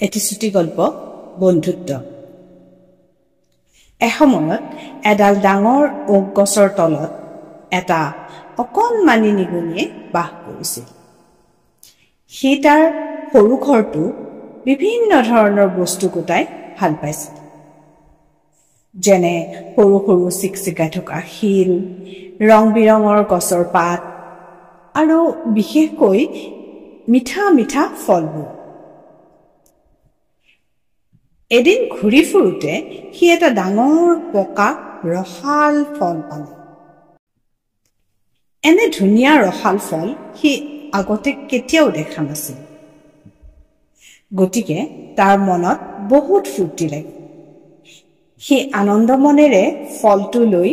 এটি চুটি গল্প বন্ধুত্ব। এসময়ত এডাল ডাঙৰ ওক গছৰ তলত এটা অকণমানি নিগনিয়ে বাস কৰিছিল। সি তাৰ সৰু ঘৰটো বিভিন্ন ধৰণৰ বস্তু গোটাই ভাল পাইছিল, যেনে সৰু সৰু চিকচিকাই থকা শিল, ৰং বিৰঙৰ গছৰ পাত আৰু বিশেষকৈ মিঠা মিঠা ফলবোৰ। এদিন ঘূৰি ফুৰোতে সি এটা ডাঙৰ পকা ৰসাল ফল পালে। এনে ধুনীয়া ৰসাল ফল সি আগতে কেতিয়াও দেখা নাছিল, গতিকে তাৰ মনত বহুত ফূৰ্তি লাগিল। সি আনন্দ মনেৰে ফলটো লৈ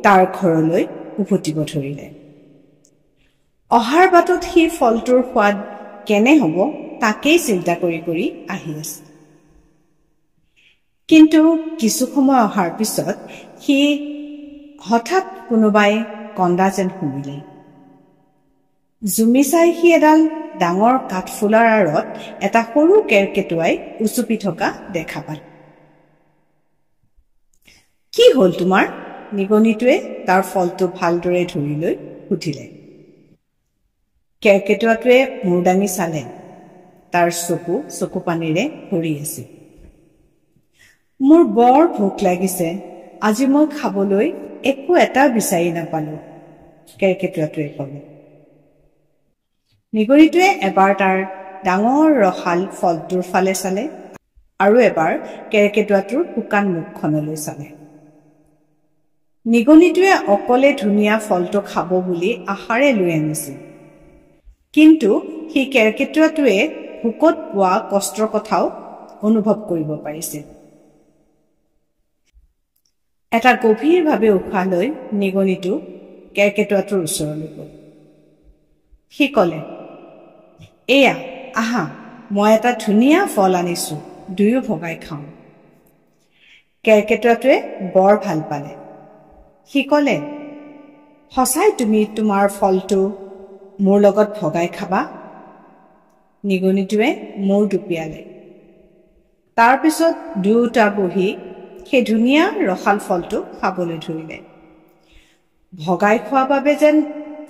তাৰ ঘৰলৈ উভতিব ধৰিলে। অহাৰ বাটত সি ফলটোৰ সোৱাদ কেনে হ'ব তাকেই চিন্তা কৰি কৰি আহি আছিল। কিন্তু কিছু সময় অহাৰ পিছত সি হঠাৎ কোনোবাই কন্দা যেন শুনিলে। জুমি চাই সি এডাল ডাঙৰ কাঠফুলাৰ আঁৰত এটা সৰু কেৰ্কেটুৱাই উচুপি থকা দেখা পালে। কি হ'ল তোমাৰ? নিগনিটোৱে তাৰ ফলটো ভালদৰে ধৰি লৈ সুধিলে। কেৰ্কেটুৱাটোৱে মূৰ দাঙি চালে। তাৰ চকু পানীৰে ভৰি আছিল। মোৰ বৰ ভোক লাগিছে, আজি মই খাবলৈ একো এটা বিচাৰি নাপালো, কেৰ্কেটুৱাটোৱে ক'লে। নিগনিটোৱে এবাৰ তাৰ ডাঙৰ ৰসাল ফলটোৰ ফালে চালে আৰু এবাৰ কেৰ্কেটুৱাটোৰ শুকান মুখখনলৈ চালে। নিগনিটোৱে অকলে ধুনীয়া ফলটো খাব বুলি আশাৰে লৈ আনিছিল, কিন্তু সি কেৰ্কেটুৱাটোৱে ভোকত পোৱা কষ্টৰ কথাও অনুভৱ কৰিব পাৰিছিল। এটা গভীৰভাৱে উশাহ লৈ নিগনিটো কেৰ্কেটুৱাটোৰ ওচৰলৈ গ'ল। সি ক'লে, এয়া আহা, মই এটা ধুনীয়া ফল আনিছো, দুয়ো ভগাই খাওঁ। কেৰ্কেটুৱাটোৱে বৰ ভাল পালে। সি ক'লে, সঁচাই তুমি তোমাৰ ফলটো মোৰ লগত ভগাই খাবা? নিগনিটোৱে মূৰ দুপিয়ালে। তাৰ পিছত দুয়োটা বহি সেই ধুনীয়া ৰসাল ফলটো খাবলৈ ধৰিলে। ভগাই খোৱা বাবে যেন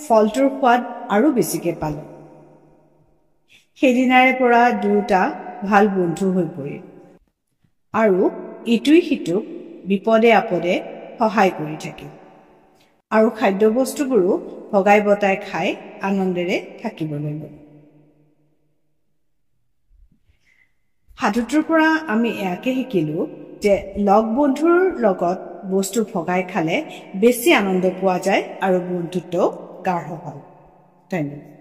ফলটোৰ সোৱাদ আৰু বেছিকে পালে। সেইদিনাৰে পৰা দুয়োটা ভাল বন্ধু হৈ পৰিল আৰু ইটোই সিটোক বিপদে আপদে সহায় কৰি থাকিল আৰু খাদ্যবস্তুবোৰো ভগাই বতাই খাই আনন্দেৰে থাকিবলৈ গ'ল। সাধুটোৰ পৰা আমি এয়াকে শিকিলো যে লগ বন্ধুৰ লগত বস্তু ভগাই খালে বেছি আনন্দ পোৱা যায় আৰু বন্ধুত্বও গাঢ় হয়। ধন্যবাদ।